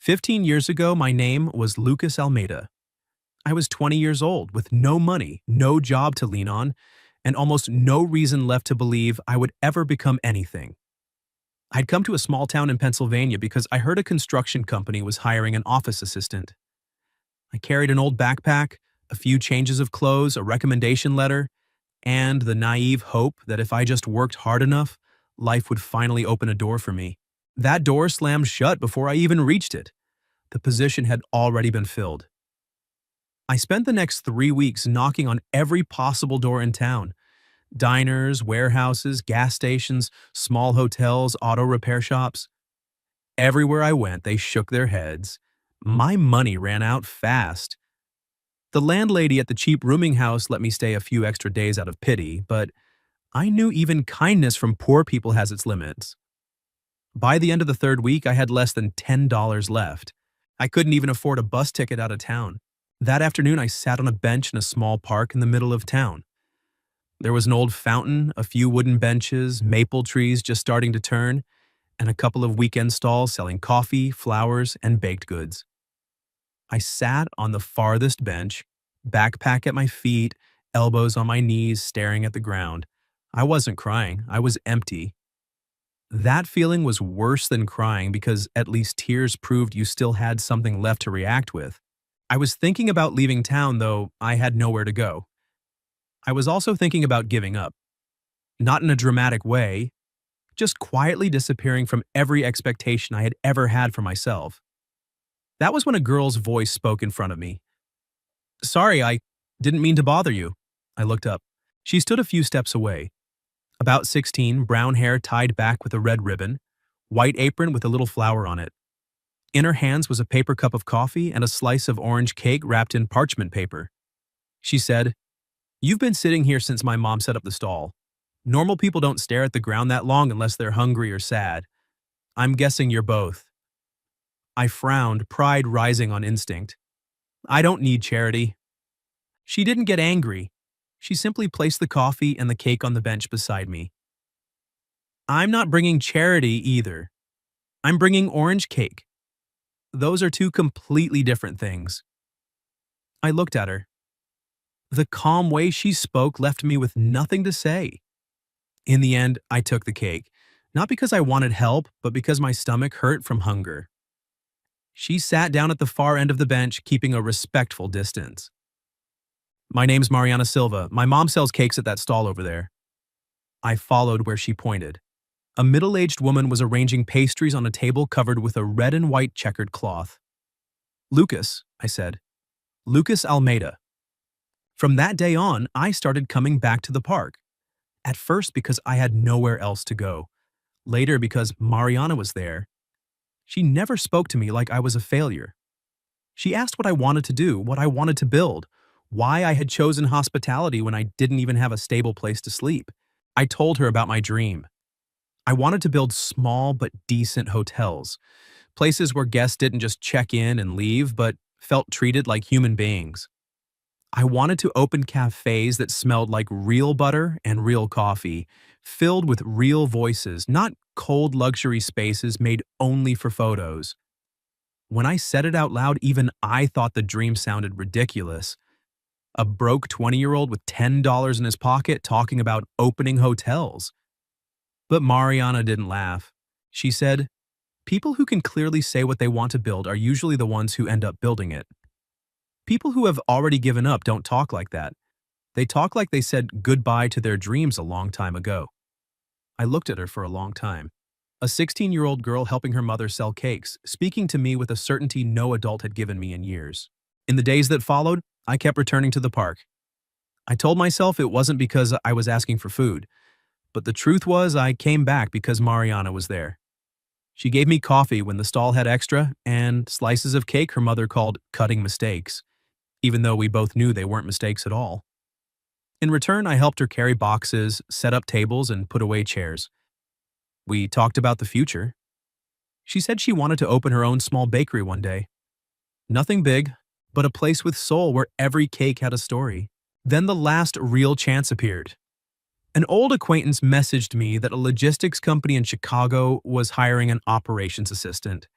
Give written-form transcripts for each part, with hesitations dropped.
15 years ago, my name was Lucas Almeida. I was 20 years old with no money, no job to lean on, and almost no reason left to believe I would ever become anything. I'd come to a small town in Pennsylvania because I heard a construction company was hiring an office assistant. I carried an old backpack, a few changes of clothes, a recommendation letter, and the naive hope that if I just worked hard enough, life would finally open a door for me. That door slammed shut before I even reached it. The position had already been filled. I spent the next 3 weeks knocking on every possible door in town. Diners, warehouses, gas stations, small hotels, auto repair shops. Everywhere I went, they shook their heads. My money ran out fast. The landlady at the cheap rooming house let me stay a few extra days out of pity, but I knew even kindness from poor people has its limits. By the end of the third week, I had less than $10 left. I couldn't even afford a bus ticket out of town. That afternoon, I sat on a bench in a small park in the middle of town. There was an old fountain, a few wooden benches, maple trees just starting to turn, and a couple of weekend stalls selling coffee, flowers, and baked goods. I sat on the farthest bench, backpack at my feet, elbows on my knees, staring at the ground. I wasn't crying. I was empty. That feeling was worse than crying because at least tears proved you still had something left to react with. I was thinking about leaving town, though I had nowhere to go. I was also thinking about giving up. Not in a dramatic way, just quietly disappearing from every expectation I had ever had for myself. That was when a girl's voice spoke in front of me. "Sorry, I didn't mean to bother you." I looked up. She stood a few steps away. About 16, brown hair tied back with a red ribbon, white apron with a little flower on it. In her hands was a paper cup of coffee and a slice of orange cake wrapped in parchment paper. She said, "You've been sitting here since my mom set up the stall. Normal people don't stare at the ground that long unless they're hungry or sad. I'm guessing you're both." I frowned, pride rising on instinct. "I don't need charity." She didn't get angry. She simply placed the coffee and the cake on the bench beside me. "I'm not bringing charity either. I'm bringing orange cake. Those are two completely different things." I looked at her. The calm way she spoke left me with nothing to say. In the end, I took the cake, not because I wanted help, but because my stomach hurt from hunger. She sat down at the far end of the bench, keeping a respectful distance. "My name's Mariana Silva. My mom sells cakes at that stall over there." I followed where she pointed. A middle-aged woman was arranging pastries on a table covered with a red and white checkered cloth. "Lucas," I said. "Lucas Almeida." From that day on, I started coming back to the park. At first because I had nowhere else to go. Later because Mariana was there. She never spoke to me like I was a failure. She asked what I wanted to do, what I wanted to build, why I had chosen hospitality when I didn't even have a stable place to sleep. I told her about my dream. I wanted to build small but decent hotels, places where guests didn't just check in and leave, but felt treated like human beings. I wanted to open cafes that smelled like real butter and real coffee, filled with real voices, not cold luxury spaces made only for photos. When I said it out loud, even I thought the dream sounded ridiculous. A broke 20-year-old with $10 in his pocket talking about opening hotels. But Mariana didn't laugh. She said, "People who can clearly say what they want to build are usually the ones who end up building it. People who have already given up don't talk like that. They talk like they said goodbye to their dreams a long time ago." I looked at her for a long time. A 16-year-old girl helping her mother sell cakes, speaking to me with a certainty no adult had given me in years. In the days that followed, I kept returning to the park. I told myself it wasn't because I was asking for food, but the truth was I came back because Mariana was there. She gave me coffee when the stall had extra, and slices of cake her mother called cutting mistakes, even though we both knew they weren't mistakes at all. In return, I helped her carry boxes, set up tables, and put away chairs. We talked about the future. She said she wanted to open her own small bakery one day. Nothing big, but a place with soul where every cake had a story. Then the last real chance appeared. An old acquaintance messaged me that a logistics company in Chicago was hiring an operations assistant.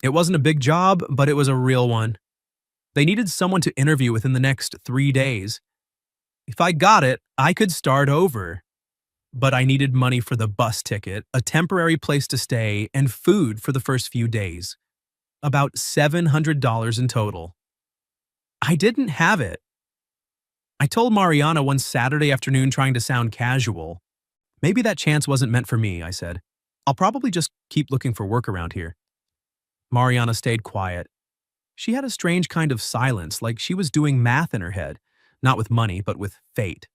It wasn't a big job, but it was a real one. They needed someone to interview within the next 3 days. If I got it, I could start over. But I needed money for the bus ticket, a temporary place to stay, and food for the first few days. About $700 in total. I didn't have it. I told Mariana one Saturday afternoon, trying to sound casual. Maybe that chance wasn't meant for me, I said. I'll probably just keep looking for work around here. Mariana stayed quiet. She had a strange kind of silence, like she was doing math in her head, not with money, but with fate.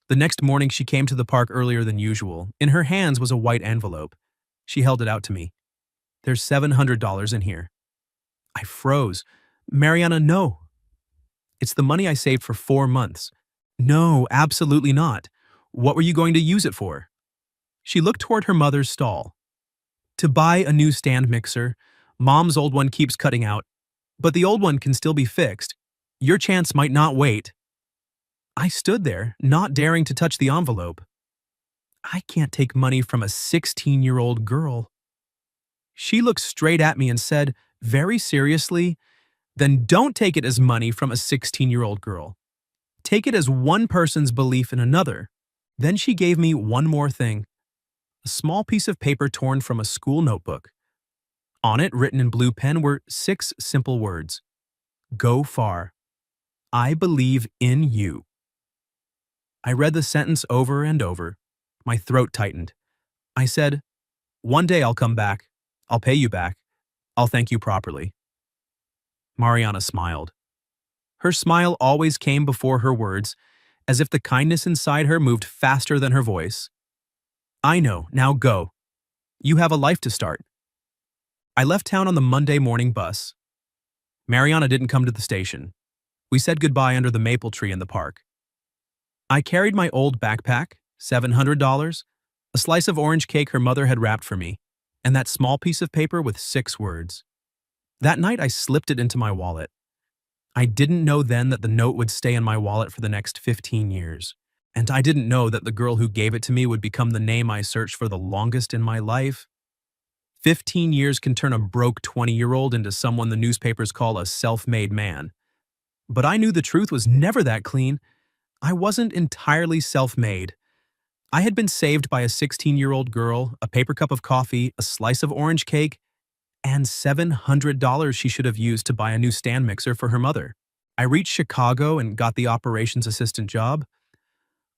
The next morning, she came to the park earlier than usual. In her hands was a white envelope. She held it out to me. There's $700 in here. I froze. Mariana, no. It's the money I saved for 4 months. No, absolutely not. What were you going to use it for? She looked toward her mother's stall. To buy a new stand mixer. Mom's old one keeps cutting out, but the old one can still be fixed. Your chance might not wait. I stood there, not daring to touch the envelope. I can't take money from a 16-year-old girl. She looked straight at me and said, very seriously, then don't take it as money from a 16-year-old girl. Take it as one person's belief in another. Then she gave me one more thing. A small piece of paper torn from a school notebook. On it, written in blue pen, were 6 simple words. Go far. I believe in you. I read the sentence over and over. My throat tightened. I said, one day I'll come back. I'll pay you back. I'll thank you properly. Mariana smiled. Her smile always came before her words, as if the kindness inside her moved faster than her voice. I know, now go. You have a life to start. I left town on the Monday morning bus. Mariana didn't come to the station. We said goodbye under the maple tree in the park. I carried my old backpack, $700, a slice of orange cake her mother had wrapped for me, and that small piece of paper with 6 words. That night I slipped it into my wallet. I didn't know then that the note would stay in my wallet for the next 15 years. And I didn't know that the girl who gave it to me would become the name I searched for the longest in my life. 15 years can turn a broke 20-year-old into someone the newspapers call a self-made man. But I knew the truth was never that clean. I wasn't entirely self-made. I had been saved by a 16-year-old girl, a paper cup of coffee, a slice of orange cake, and $700 she should have used to buy a new stand mixer for her mother. I reached Chicago and got the operations assistant job.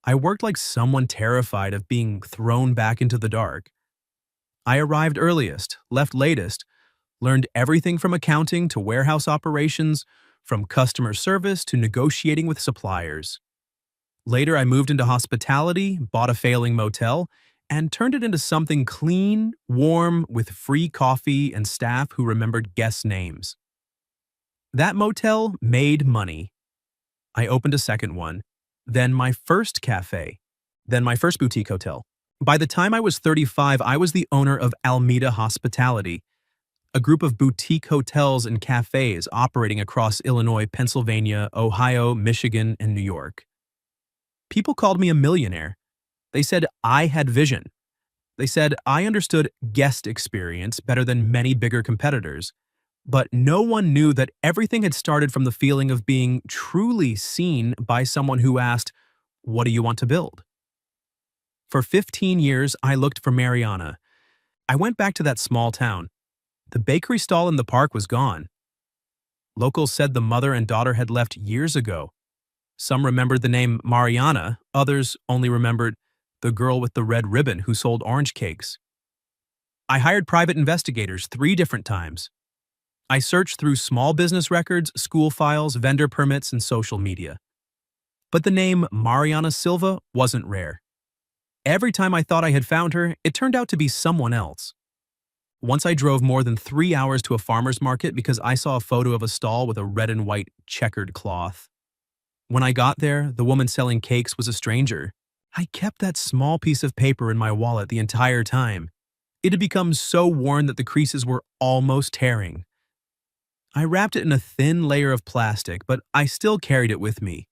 I worked like someone terrified of being thrown back into the dark. I arrived earliest, left latest, learned everything from accounting to warehouse operations, from customer service to negotiating with suppliers. Later, I moved into hospitality, bought a failing motel, and turned it into something clean, warm, with free coffee and staff who remembered guests' names. That motel made money. I opened a second one, then my first cafe, then my first boutique hotel. By the time I was 35, I was the owner of Almeida Hospitality, a group of boutique hotels and cafes operating across Illinois, Pennsylvania, Ohio, Michigan, and New York. People called me a millionaire. They said I had vision. They said I understood guest experience better than many bigger competitors. But no one knew that everything had started from the feeling of being truly seen by someone who asked, "What do you want to build?" For 15 years, I looked for Mariana. I went back to that small town. The bakery stall in the park was gone. Locals said the mother and daughter had left years ago. Some remembered the name Mariana, others only remembered the girl with the red ribbon who sold orange cakes. I hired private investigators 3 different times. I searched through small business records, school files, vendor permits, and social media. But the name Mariana Silva wasn't rare. Every time I thought I had found her, it turned out to be someone else. Once I drove more than 3 hours to a farmer's market because I saw a photo of a stall with a red and white checkered cloth. When I got there, the woman selling cakes was a stranger. I kept that small piece of paper in my wallet the entire time. It had become so worn that the creases were almost tearing. I wrapped it in a thin layer of plastic, but I still carried it with me.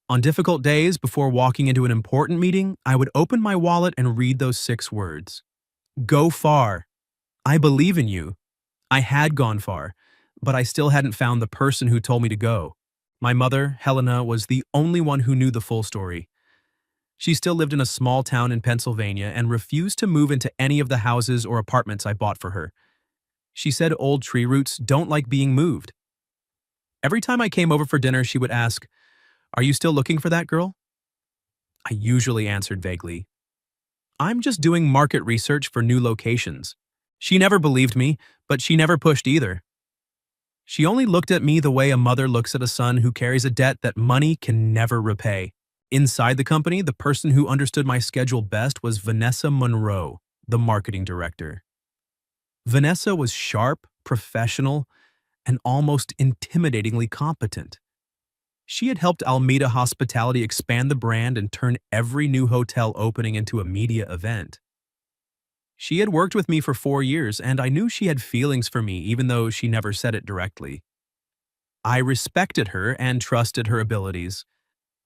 On difficult days, before walking into an important meeting, I would open my wallet and read those 6 words. Go far. I believe in you. I had gone far, but I still hadn't found the person who told me to go. My mother, Helena, was the only one who knew the full story. She still lived in a small town in Pennsylvania and refused to move into any of the houses or apartments I bought for her. She said old tree roots don't like being moved. Every time I came over for dinner, she would ask, "Are you still looking for that girl?" I usually answered vaguely, "I'm just doing market research for new locations." She never believed me, but she never pushed either. She only looked at me the way a mother looks at a son who carries a debt that money can never repay. Inside the company, the person who understood my schedule best was Vanessa Monroe, the marketing director. Vanessa was sharp, professional, and almost intimidatingly competent. She had helped Almeida Hospitality expand the brand and turn every new hotel opening into a media event. She had worked with me for 4 years, and I knew she had feelings for me even though she never said it directly. I respected her and trusted her abilities,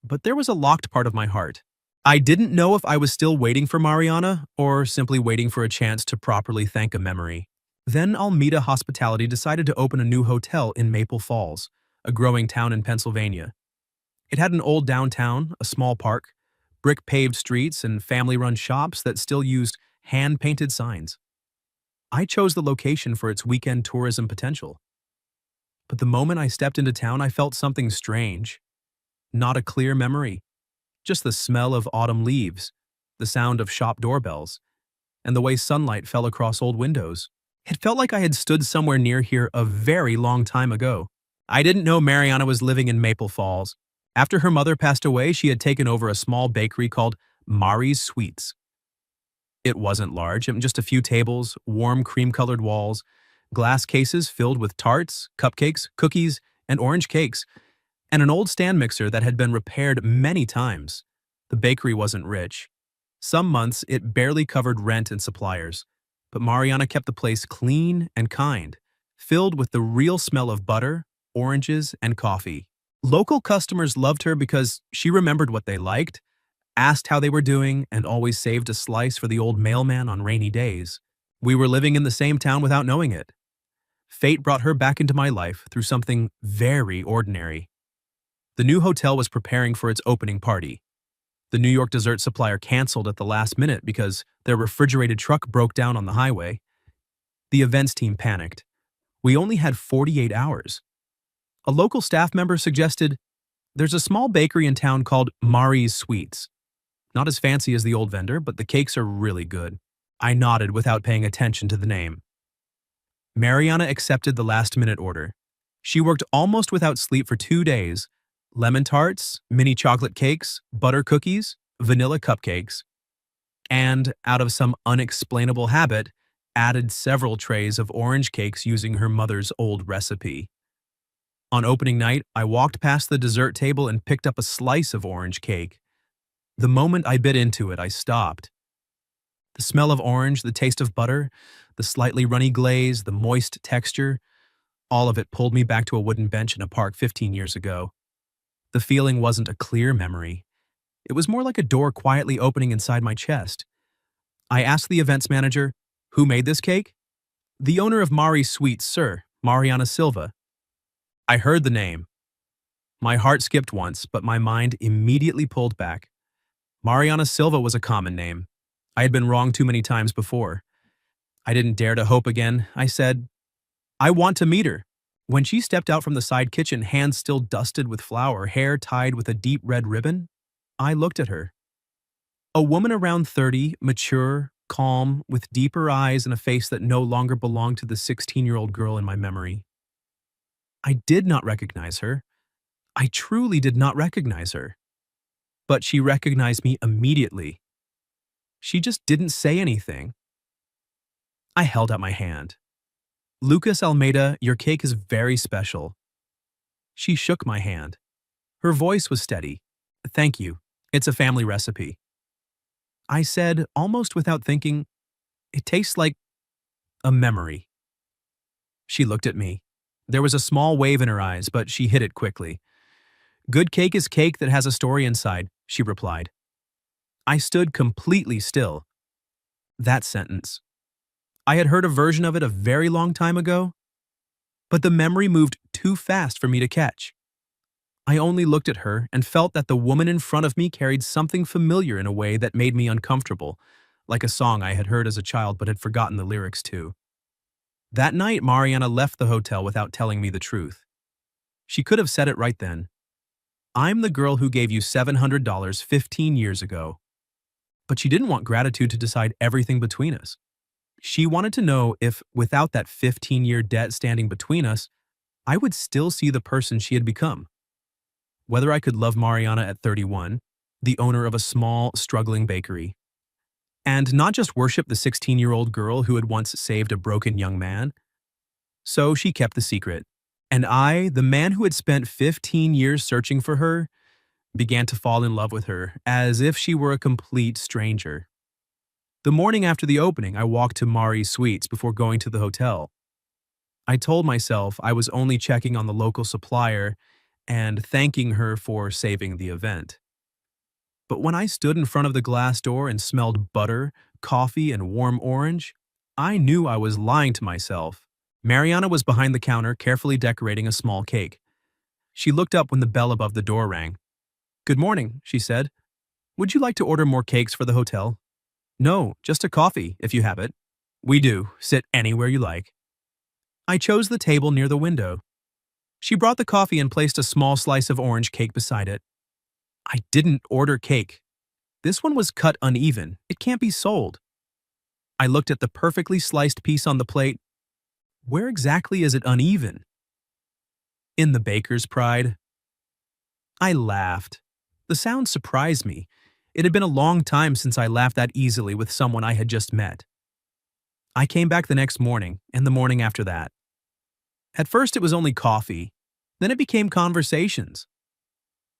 but there was a locked part of my heart. I didn't know if I was still waiting for Mariana or simply waiting for a chance to properly thank a memory. Then Almeida Hospitality decided to open a new hotel in Maple Falls, a growing town in Pennsylvania. It had an old downtown, a small park, brick-paved streets, and family-run shops that still used hand-painted signs. I chose the location for its weekend tourism potential. But the moment I stepped into town, I felt something strange. Not a clear memory, just the smell of autumn leaves, the sound of shop doorbells, and the way sunlight fell across old windows. It felt like I had stood somewhere near here a very long time ago. I didn't know Mariana was living in Maple Falls. After her mother passed away, she had taken over a small bakery called Mari's Sweets. It wasn't large, just a few tables, warm cream-colored walls, glass cases filled with tarts, cupcakes, cookies, and orange cakes, and an old stand mixer that had been repaired many times. The bakery wasn't rich. Some months, it barely covered rent and suppliers, but Mariana kept the place clean and kind, filled with the real smell of butter, oranges, and coffee. Local customers loved her because she remembered what they liked, asked how they were doing, and always saved a slice for the old mailman on rainy days. We were living in the same town without knowing it. Fate brought her back into my life through something very ordinary. The new hotel was preparing for its opening party. The New York dessert supplier canceled at the last minute because their refrigerated truck broke down on the highway. The events team panicked. We only had 48 hours. A local staff member suggested, "There's a small bakery in town called Mari's Sweets. Not as fancy as the old vendor, but the cakes are really good." I nodded without paying attention to the name. Mariana accepted the last-minute order. She worked almost without sleep for 2 days. Lemon tarts, mini chocolate cakes, butter cookies, vanilla cupcakes, and, out of some unexplainable habit, added several trays of orange cakes using her mother's old recipe. On opening night, I walked past the dessert table and picked up a slice of orange cake. The moment I bit into it, I stopped. The smell of orange, the taste of butter, the slightly runny glaze, the moist texture, all of it pulled me back to a wooden bench in a park 15 years ago. The feeling wasn't a clear memory. It was more like a door quietly opening inside my chest. I asked the events manager, "Who made this cake?" "The owner of Mari's Sweets, sir, Mariana Silva." I heard the name. My heart skipped once, but my mind immediately pulled back. Mariana Silva was a common name. I had been wrong too many times before. I didn't dare to hope again. I said, "I want to meet her." When she stepped out from the side kitchen, hands still dusted with flour, hair tied with a deep red ribbon, I looked at her. A woman around 30, mature, calm, with deeper eyes and a face that no longer belonged to the 16-year-old girl in my memory. I did not recognize her. I truly did not recognize her. But she recognized me immediately. She just didn't say anything. I held out my hand. "Lucas Almeida, your cake is very special." She shook my hand. Her voice was steady. "Thank you. It's a family recipe." I said, almost without thinking, "It tastes like a memory." She looked at me. There was a small wave in her eyes, but she hid it quickly. "Good cake is cake that has a story inside," she replied. I stood completely still. That sentence. I had heard a version of it a very long time ago, But the memory moved too fast for me to catch. I only looked at her and felt that the woman in front of me carried something familiar in a way that made me uncomfortable, like a song I had heard as a child but had forgotten the lyrics to. That night, Mariana left the hotel without telling me the truth. She could have said it right then. I'm the girl who gave you $700 15 years ago. But she didn't want gratitude to decide everything between us. She wanted to know if, without that 15-year debt standing between us, I would still see the person she had become. Whether I could love Mariana at 31, the owner of a small, struggling bakery, and not just worship the 16-year-old girl who had once saved a broken young man. So she kept the secret. And I, the man who had spent 15 years searching for her, began to fall in love with her as if she were a complete stranger. The morning after the opening, I walked to Mari's Suites before going to the hotel. I told myself I was only checking on the local supplier and thanking her for saving the event. But when I stood in front of the glass door and smelled butter, coffee, and warm orange, I knew I was lying to myself. Mariana was behind the counter, carefully decorating a small cake. She looked up when the bell above the door rang. "Good morning," she said. "Would you like to order more cakes for the hotel?" "No, just a coffee, if you have it." "We do. Sit anywhere you like." I chose the table near the window. She brought the coffee and placed a small slice of orange cake beside it. "I didn't order cake. This one was cut uneven. It can't be sold." I looked at the perfectly sliced piece on the plate. Where exactly is it uneven? In the baker's pride. I laughed. The sound surprised me. It had been a long time since I laughed that easily with someone I had just met. I came back the next morning, and the morning after that. At first it was only coffee. Then it became conversations.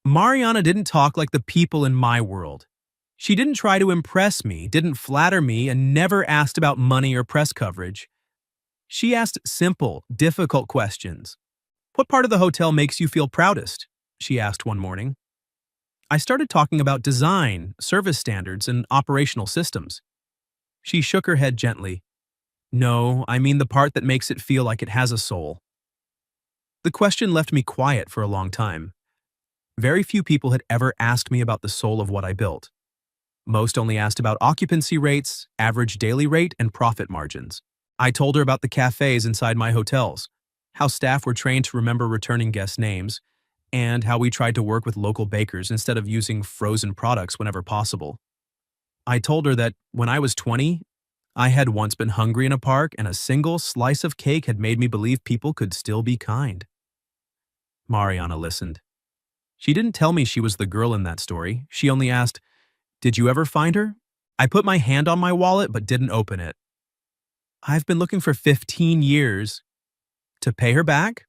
Mariana didn't talk like the people in my world. She didn't try to impress me, didn't flatter me, and never asked about money or press coverage. She asked simple, difficult questions. "What part of the hotel makes you feel proudest?" she asked one morning. I started talking about design, service standards, and operational systems. She shook her head gently. "No, I mean the part that makes it feel like it has a soul." The question left me quiet for a long time. Very few people had ever asked me about the soul of what I built. Most only asked about occupancy rates, average daily rate, and profit margins. I told her about the cafes inside my hotels, how staff were trained to remember returning guests' names, and how we tried to work with local bakers instead of using frozen products whenever possible. I told her that when I was 20, I had once been hungry in a park and a single slice of cake had made me believe people could still be kind. Mariana listened. She didn't tell me she was the girl in that story. She only asked, "Did you ever find her?" I put my hand on my wallet but didn't open it. "I've been looking for 15 years. To pay her back?"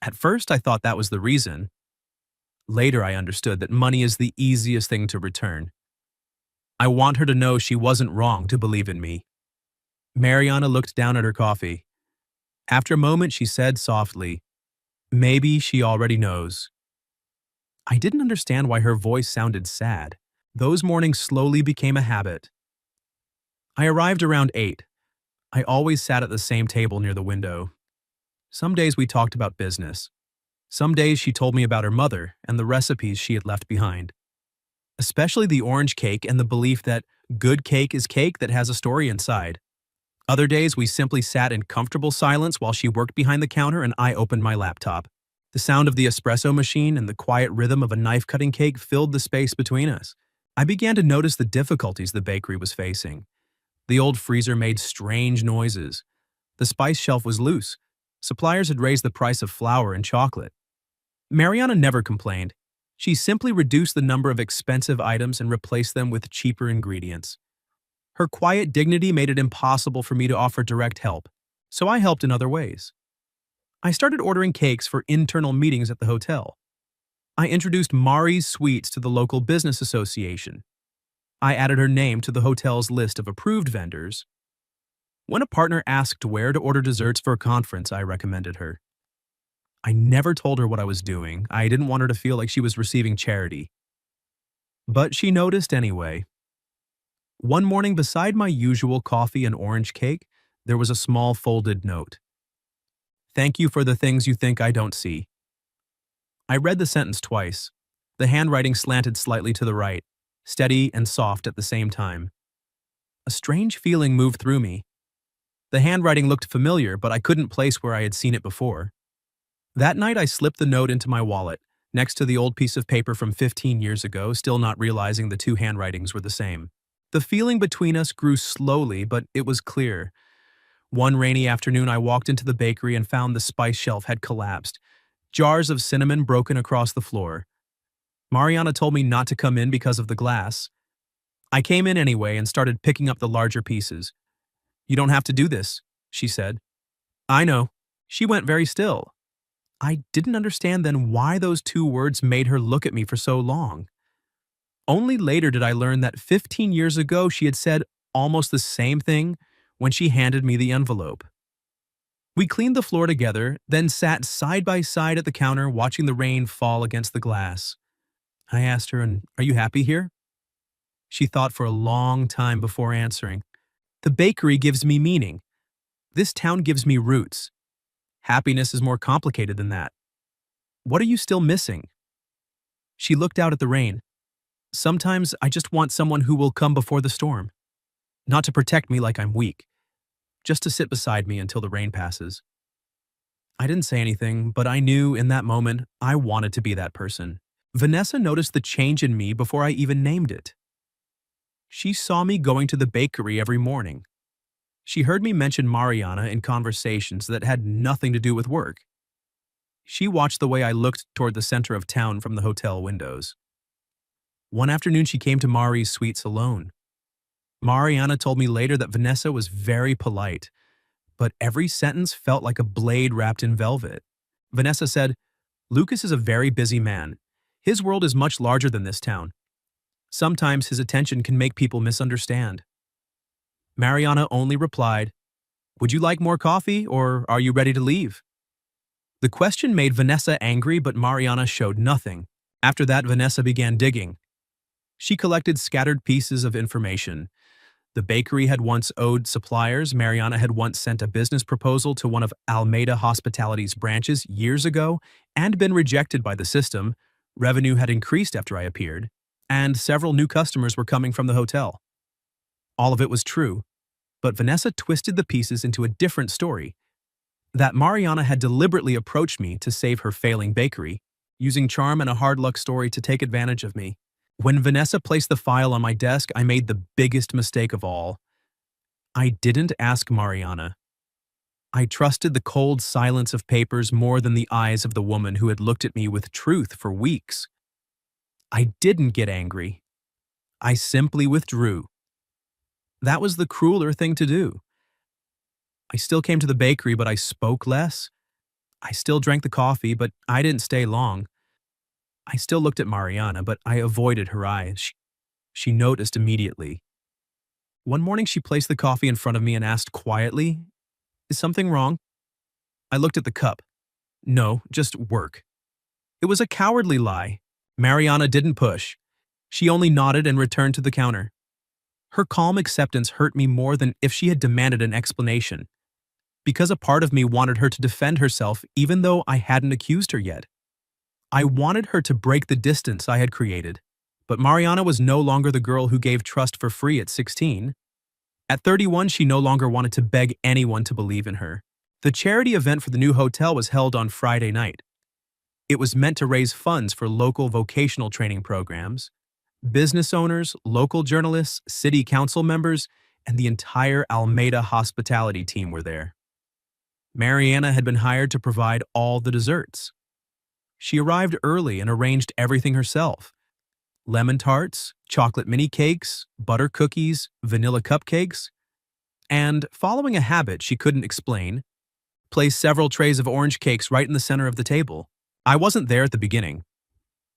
At first, I thought that was the reason. Later, I understood that money is the easiest thing to return. I want her to know she wasn't wrong to believe in me. Mariana looked down at her coffee. After a moment, she said softly, "Maybe she already knows." I didn't understand why her voice sounded sad. Those mornings slowly became a habit. I arrived around 8. I always sat at the same table near the window. Some days we talked about business. Some days she told me about her mother and the recipes she had left behind. Especially the orange cake and the belief that good cake is cake that has a story inside. Other days we simply sat in comfortable silence while she worked behind the counter and I opened my laptop. The sound of the espresso machine and the quiet rhythm of a knife-cutting cake filled the space between us. I began to notice the difficulties the bakery was facing. The old freezer made strange noises. The spice shelf was loose. Suppliers had raised the price of flour and chocolate. Mariana never complained. She simply reduced the number of expensive items and replaced them with cheaper ingredients. Her quiet dignity made it impossible for me to offer direct help, so I helped in other ways. I started ordering cakes for internal meetings at the hotel. I introduced Mari's Sweets to the local business association. I added her name to the hotel's list of approved vendors. When a partner asked where to order desserts for a conference, I recommended her. I never told her what I was doing. I didn't want her to feel like she was receiving charity. But she noticed anyway. One morning, beside my usual coffee and orange cake, there was a small folded note. Thank you for the things you think I don't see. I read the sentence twice. The handwriting slanted slightly to the right, steady and soft at the same time. A strange feeling moved through me. The handwriting looked familiar, but I couldn't place where I had seen it before. That night, I slipped the note into my wallet, next to the old piece of paper from 15 years ago, still not realizing the two handwritings were the same. The feeling between us grew slowly, but it was clear. One rainy afternoon, I walked into the bakery and found the spice shelf had collapsed, jars of cinnamon broken across the floor. Mariana told me not to come in because of the glass. I came in anyway and started picking up the larger pieces. You don't have to do this, she said. I know. She went very still. I didn't understand then why those two words made her look at me for so long. Only later did I learn that 15 years ago she had said almost the same thing when she handed me the envelope. We cleaned the floor together, then sat side by side at the counter watching the rain fall against the glass. I asked her, "And are you happy here?" She thought for a long time before answering. The bakery gives me meaning. This town gives me roots. Happiness is more complicated than that. What are you still missing? She looked out at the rain. Sometimes I just want someone who will come before the storm. Not to protect me like I'm weak. Just to sit beside me until the rain passes. I didn't say anything, but I knew in that moment I wanted to be that person. Vanessa noticed the change in me before I even named it. She saw me going to the bakery every morning. She heard me mention Mariana in conversations that had nothing to do with work. She watched the way I looked toward the center of town from the hotel windows. One afternoon she came to Mari's suites alone. Mariana told me later that Vanessa was very polite, but every sentence felt like a blade wrapped in velvet. Vanessa said, "Lucas is a very busy man. His world is much larger than this town. Sometimes his attention can make people misunderstand." Mariana only replied, "Would you like more coffee, or are you ready to leave?" The question made Vanessa angry, but Mariana showed nothing. After that, Vanessa began digging. She collected scattered pieces of information. The bakery had once owed suppliers. Mariana had once sent a business proposal to one of Almeida Hospitality's branches years ago and been rejected by the system. Revenue had increased after I appeared, and several new customers were coming from the hotel. All of it was true, but Vanessa twisted the pieces into a different story. That Mariana had deliberately approached me to save her failing bakery, using charm and a hard luck story to take advantage of me. When Vanessa placed the file on my desk, I made the biggest mistake of all. I didn't ask Mariana. I trusted the cold silence of papers more than the eyes of the woman who had looked at me with truth for weeks. I didn't get angry. I simply withdrew. That was the crueler thing to do. I still came to the bakery, but I spoke less. I still drank the coffee, but I didn't stay long. I still looked at Mariana, but I avoided her eyes. She noticed immediately. One morning she placed the coffee in front of me and asked quietly, "Is something wrong?" I looked at the cup. No, just work. It was a cowardly lie. Mariana didn't push. She only nodded and returned to the counter. Her calm acceptance hurt me more than if she had demanded an explanation, because a part of me wanted her to defend herself even though I hadn't accused her yet. I wanted her to break the distance I had created, but Mariana was no longer the girl who gave trust for free at 16. At 31, she no longer wanted to beg anyone to believe in her. The charity event for the new hotel was held on Friday night. It was meant to raise funds for local vocational training programs. Business owners, local journalists, city council members, and the entire Almeida hospitality team were there. Mariana had been hired to provide all the desserts. She arrived early and arranged everything herself. Lemon tarts, chocolate mini cakes, butter cookies, vanilla cupcakes, and, following a habit she couldn't explain, placed several trays of orange cakes right in the center of the table. I wasn't there at the beginning.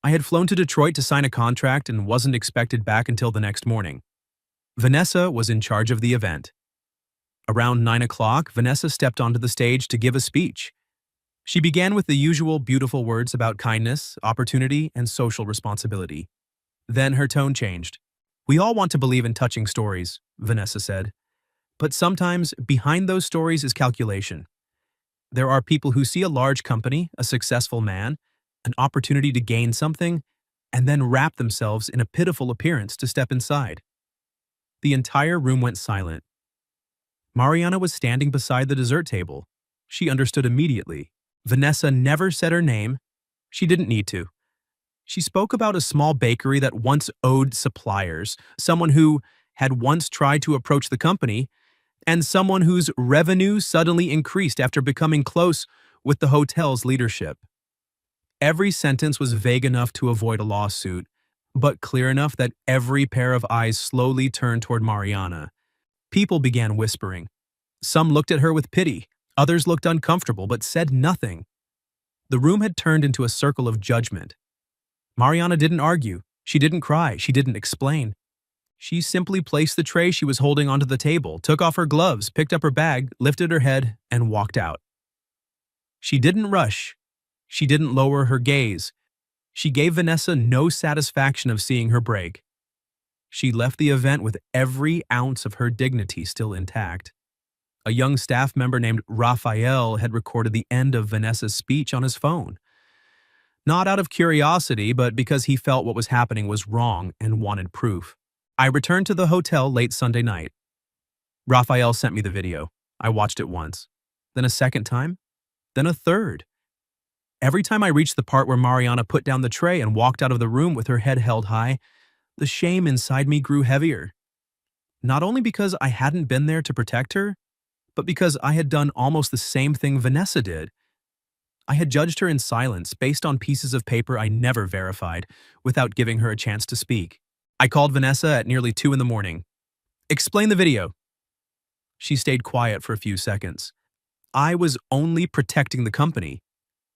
I had flown to Detroit to sign a contract and wasn't expected back until the next morning. Vanessa was in charge of the event. Around 9 o'clock, Vanessa stepped onto the stage to give a speech. She began with the usual beautiful words about kindness, opportunity, and social responsibility. Then her tone changed. "We all want to believe in touching stories," Vanessa said. "But sometimes, behind those stories is calculation. There are people who see a large company, a successful man, an opportunity to gain something, and then wrap themselves in a pitiful appearance to step inside. The entire room went silent. Mariana was standing beside the dessert table. She understood immediately. Vanessa never said her name. She didn't need to. She spoke about a small bakery that once owed suppliers, someone who had once tried to approach the company, and someone whose revenue suddenly increased after becoming close with the hotel's leadership. Every sentence was vague enough to avoid a lawsuit, but clear enough that every pair of eyes slowly turned toward Mariana. People began whispering. Some looked at her with pity, others looked uncomfortable but said nothing. The room had turned into a circle of judgment. Mariana didn't argue, she didn't cry, she didn't explain. She simply placed the tray she was holding onto the table, took off her gloves, picked up her bag, lifted her head, and walked out. She didn't rush. She didn't lower her gaze. She gave Vanessa no satisfaction of seeing her break. She left the event with every ounce of her dignity still intact. A young staff member named Raphael had recorded the end of Vanessa's speech on his phone. Not out of curiosity, but because he felt what was happening was wrong and wanted proof. I returned to the hotel late Sunday night. Raphael sent me the video. I watched it once, then a second time, then a third. Every time I reached the part where Mariana put down the tray and walked out of the room with her head held high, the shame inside me grew heavier. Not only because I hadn't been there to protect her, but because I had done almost the same thing Vanessa did. I had judged her in silence based on pieces of paper I never verified, without giving her a chance to speak. I called Vanessa at nearly 2 in the morning. Explain the video. She stayed quiet for a few seconds. I was only protecting the company.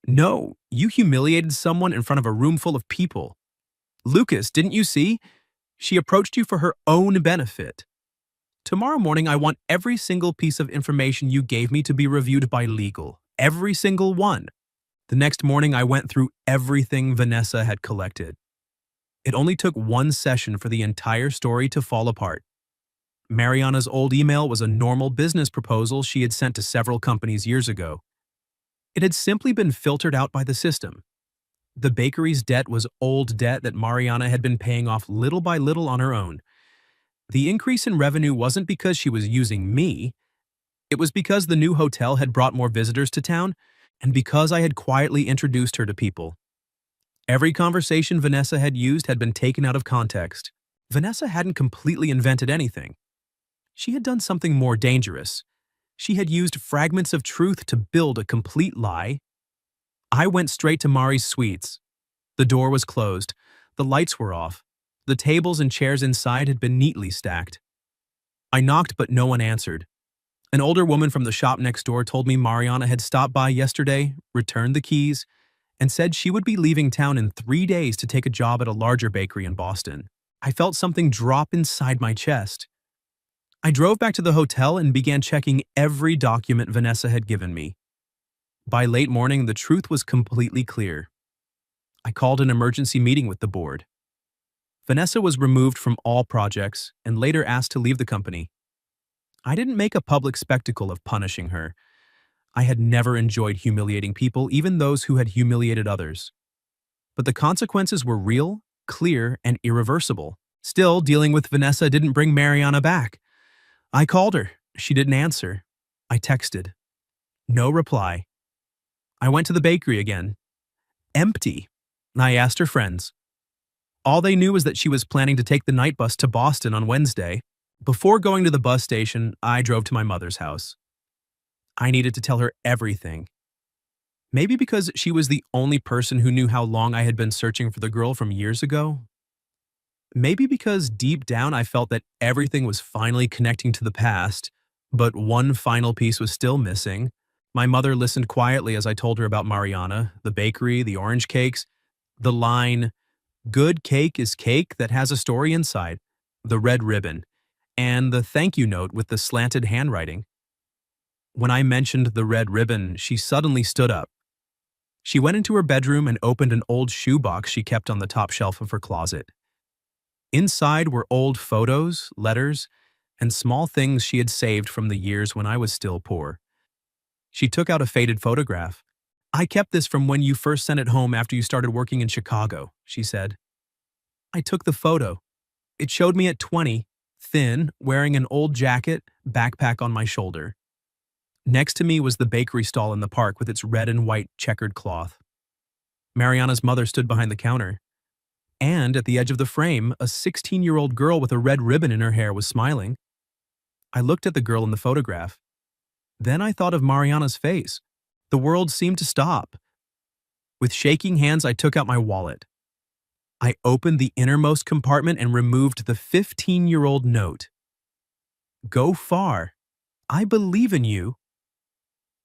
No, you humiliated someone in front of a room full of people. Lucas, didn't you see? She approached you for her own benefit. Tomorrow morning, I want every single piece of information you gave me to be reviewed by legal. Every single one. The next morning, I went through everything Vanessa had collected. It only took one session for the entire story to fall apart. Mariana's old email was a normal business proposal she had sent to several companies years ago. It had simply been filtered out by the system. The bakery's debt was old debt that Mariana had been paying off little by little on her own. The increase in revenue wasn't because she was using me. It was because the new hotel had brought more visitors to town, and because I had quietly introduced her to people. Every conversation Vanessa had used had been taken out of context. Vanessa hadn't completely invented anything. She had done something more dangerous. She had used fragments of truth to build a complete lie. I went straight to Mari's suites. The door was closed. The lights were off. The tables and chairs inside had been neatly stacked. I knocked, but no one answered. An older woman from the shop next door told me Mariana had stopped by yesterday, returned the keys, and said she would be leaving town in 3 days to take a job at a larger bakery in Boston. I felt something drop inside my chest. I drove back to the hotel and began checking every document Vanessa had given me. By late morning, the truth was completely clear. I called an emergency meeting with the board. Vanessa was removed from all projects and later asked to leave the company. I didn't make a public spectacle of punishing her. I had never enjoyed humiliating people, even those who had humiliated others. But the consequences were real, clear, and irreversible. Still, dealing with Vanessa didn't bring Mariana back. I called her. She didn't answer. I texted. No reply. I went to the bakery again. Empty. I asked her friends. All they knew was that she was planning to take the night bus to Boston on Wednesday. Before going to the bus station, I drove to my mother's house. I needed to tell her everything. Maybe because she was the only person who knew how long I had been searching for the girl from years ago. Maybe because deep down I felt that everything was finally connecting to the past, but one final piece was still missing. My mother listened quietly as I told her about Mariana, the bakery, the orange cakes, the line, "Good cake is cake that has a story inside," the red ribbon, and the thank you note with the slanted handwriting. When I mentioned the red ribbon, she suddenly stood up. She went into her bedroom and opened an old shoebox she kept on the top shelf of her closet. Inside were old photos, letters, and small things she had saved from the years when I was still poor. She took out a faded photograph. I kept this from when you first sent it home after you started working in Chicago, she said. I took the photo. It showed me at 20, thin, wearing an old jacket, backpack on my shoulder. Next to me was the bakery stall in the park with its red and white checkered cloth. Mariana's mother stood behind the counter. And at the edge of the frame, a 16-year-old girl with a red ribbon in her hair was smiling. I looked at the girl in the photograph. Then I thought of Mariana's face. The world seemed to stop. With shaking hands, I took out my wallet. I opened the innermost compartment and removed the 15-year-old note. Go far. I believe in you.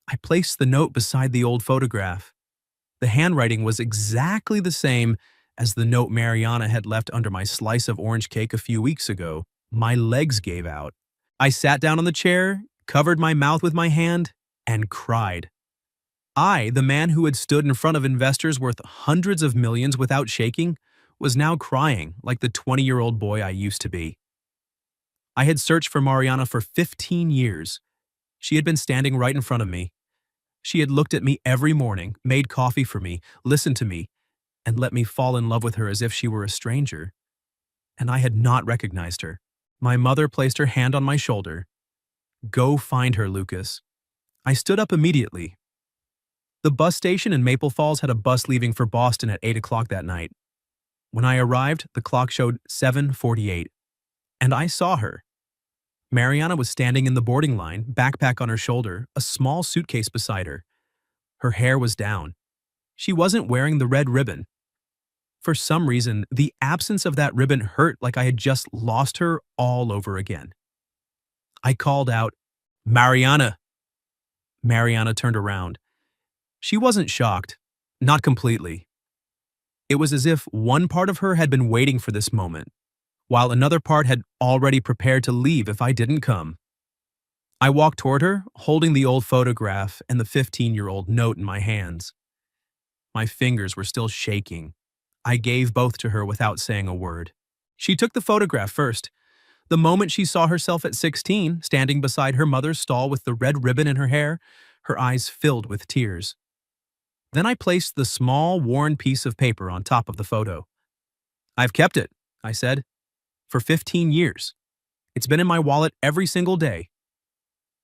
I placed the note beside the old photograph. The handwriting was exactly the same as the note Mariana had left under my slice of orange cake a few weeks ago. My legs gave out. I sat down on the chair, covered my mouth with my hand, and cried. I, the man who had stood in front of investors worth hundreds of millions without shaking, was now crying like the 20-year-old boy I used to be. I had searched for Mariana for 15 years. She had been standing right in front of me. She had looked at me every morning, made coffee for me, listened to me, and let me fall in love with her as if she were a stranger. And I had not recognized her. My mother placed her hand on my shoulder. Go find her, Lucas. I stood up immediately. The bus station in Maple Falls had a bus leaving for Boston at 8 o'clock that night. When I arrived, the clock showed 7:48, and I saw her. Mariana was standing in the boarding line, backpack on her shoulder, a small suitcase beside her. Her hair was down. She wasn't wearing the red ribbon. For some reason, the absence of that ribbon hurt like I had just lost her all over again. I called out, Mariana. Mariana turned around. She wasn't shocked, not completely. It was as if one part of her had been waiting for this moment, while another part had already prepared to leave if I didn't come. I walked toward her, holding the old photograph and the 15-year-old note in my hands. My fingers were still shaking. I gave both to her without saying a word. She took the photograph first. The moment she saw herself at 16, standing beside her mother's stall with the red ribbon in her hair, her eyes filled with tears. Then I placed the small, worn piece of paper on top of the photo. I've kept it, I said, for 15 years. It's been in my wallet every single day.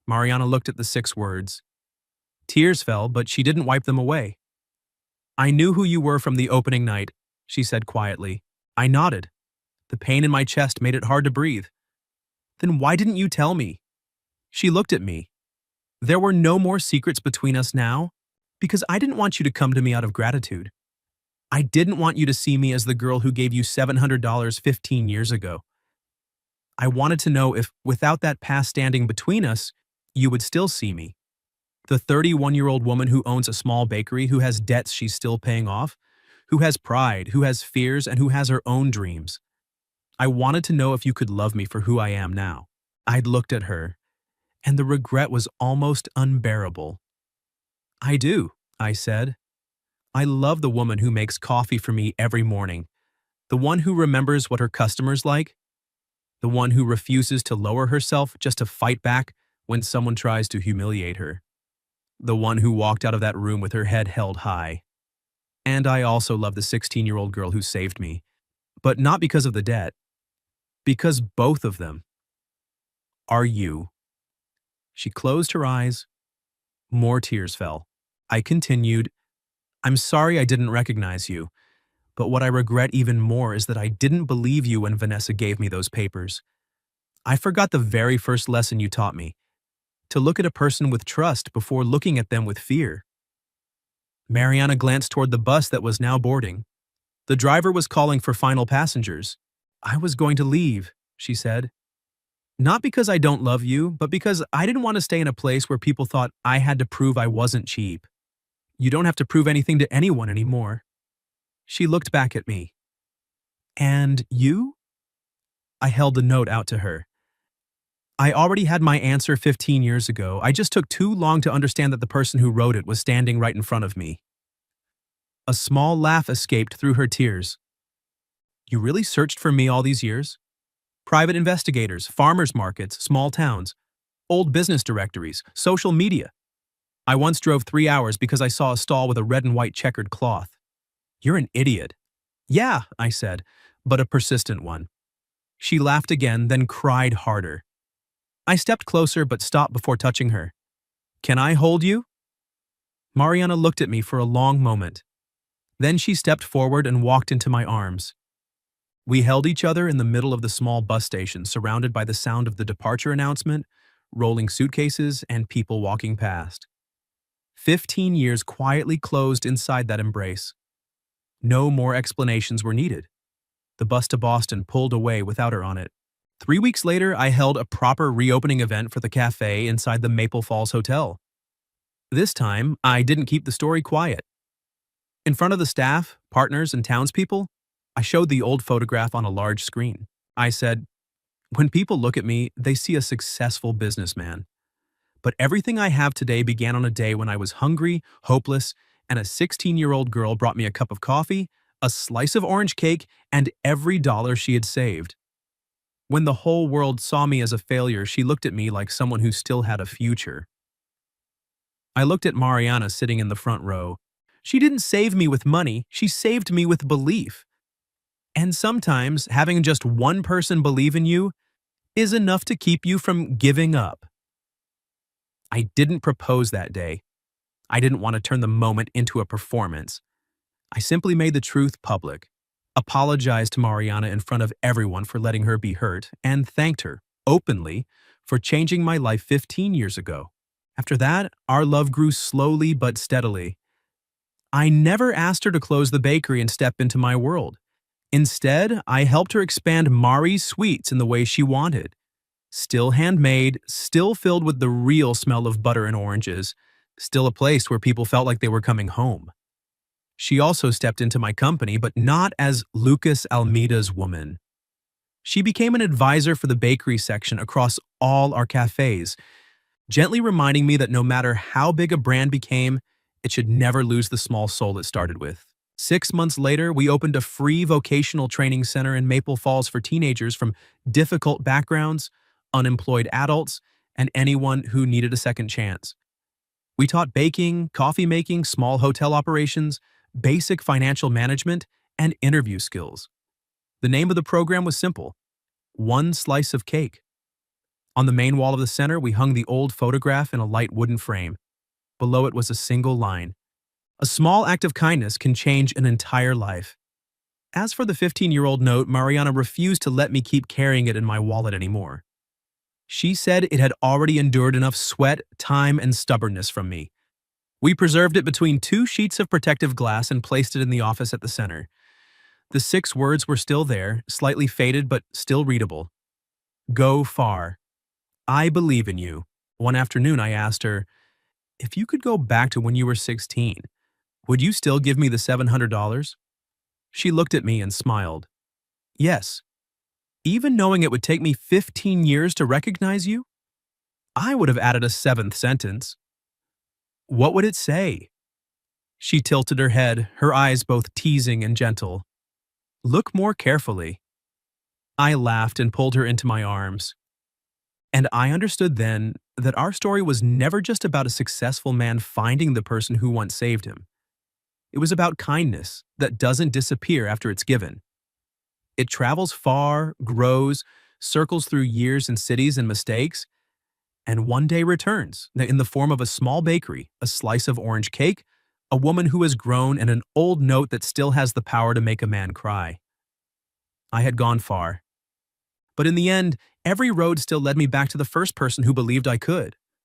Mariana looked at the 6 words. Tears fell, but she didn't wipe them away. I knew who you were from the opening night, she said quietly. I nodded. The pain in my chest made it hard to breathe. Then why didn't you tell me? She looked at me. There were no more secrets between us now, because I didn't want you to come to me out of gratitude. I didn't want you to see me as the girl who gave you $700 15 years ago. I wanted to know if, without that past standing between us, you would still see me. The 31-year-old woman who owns a small bakery, who has debts she's still paying off, who has pride, who has fears, and who has her own dreams. I wanted to know if you could love me for who I am now. I'd looked at her, and the regret was almost unbearable. I do, I said. I love the woman who makes coffee for me every morning, the one who remembers what her customers like, the one who refuses to lower herself just to fight back when someone tries to humiliate her, the one who walked out of that room with her head held high. And I also love the 16-year-old girl who saved me, but not because of the debt, because both of them are you. She closed her eyes. More tears fell. I continued, I'm sorry I didn't recognize you, but what I regret even more is that I didn't believe you when Vanessa gave me those papers. I forgot the very first lesson you taught me, to look at a person with trust before looking at them with fear. Mariana glanced toward the bus that was now boarding. The driver was calling for final passengers. I was going to leave, she said. Not because I don't love you, but because I didn't want to stay in a place where people thought I had to prove I wasn't cheap. You don't have to prove anything to anyone anymore. She looked back at me. And you? I held the note out to her. I already had my answer 15 years ago. I just took too long to understand that the person who wrote it was standing right in front of me. A small laugh escaped through her tears. You really searched for me all these years? Private investigators, farmers markets, small towns, old business directories, social media. I once drove 3 hours because I saw a stall with a red and white checkered cloth. You're an idiot. Yeah, I said, but a persistent one. She laughed again, then cried harder. I stepped closer but stopped before touching her. Can I hold you? Mariana looked at me for a long moment. Then she stepped forward and walked into my arms. We held each other in the middle of the small bus station, surrounded by the sound of the departure announcement, rolling suitcases, and people walking past. 15 years quietly closed inside that embrace. No more explanations were needed. The bus to Boston pulled away without her on it. 3 weeks later, I held a proper reopening event for the cafe inside the Maple Falls Hotel. This time, I didn't keep the story quiet. In front of the staff, partners, and townspeople, I showed the old photograph on a large screen. I said, when people look at me, they see a successful businessman. But everything I have today began on a day when I was hungry, hopeless, and a 16-year-old girl brought me a cup of coffee, a slice of orange cake, and every dollar she had saved. When the whole world saw me as a failure, she looked at me like someone who still had a future. I looked at Mariana sitting in the front row. She didn't save me with money, she saved me with belief. And sometimes having just one person believe in you is enough to keep you from giving up. I didn't propose that day. I didn't want to turn the moment into a performance. I simply made the truth public, apologized to Mariana in front of everyone for letting her be hurt, and thanked her, openly, for changing my life 15 years ago. After that, our love grew slowly but steadily. I never asked her to close the bakery and step into my world. Instead, I helped her expand Mari's Sweets in the way she wanted. Still handmade, still filled with the real smell of butter and oranges, still a place where people felt like they were coming home. She also stepped into my company, but not as Lucas Almeida's woman. She became an advisor for the bakery section across all our cafes, gently reminding me that no matter how big a brand became, it should never lose the small soul it started with. 6 months later, we opened a free vocational training center in Maple Falls for teenagers from difficult backgrounds, unemployed adults, and anyone who needed a second chance. We taught baking, coffee making, small hotel operations, basic financial management, and interview skills. The name of the program was simple: One Slice of Cake. On the main wall of the center, we hung the old photograph in a light wooden frame. Below it was a single line: a small act of kindness can change an entire life. As for the 15-year-old note, Mariana refused to let me keep carrying it in my wallet anymore. She said it had already endured enough sweat, time, and stubbornness from me. We preserved it between 2 sheets of protective glass and placed it in the office at the center. The 6 words were still there, slightly faded but still readable. Go far. I believe in you. One afternoon I asked her, if you could go back to when you were 16, would you still give me the $700? She looked at me and smiled. Yes. Even knowing it would take me 15 years to recognize you? I would have added a 7th sentence. What would it say? She tilted her head, her eyes both teasing and gentle. Look more carefully. I laughed and pulled her into my arms. And I understood then that our story was never just about a successful man finding the person who once saved him. It was about kindness that doesn't disappear after it's given. It travels far, grows, circles through years and cities and mistakes, and one day returns in the form of a small bakery, a slice of orange cake, a woman who has grown, and an old note that still has the power to make a man cry. I had gone far. But in the end, every road still led me back to the first person who believed I could.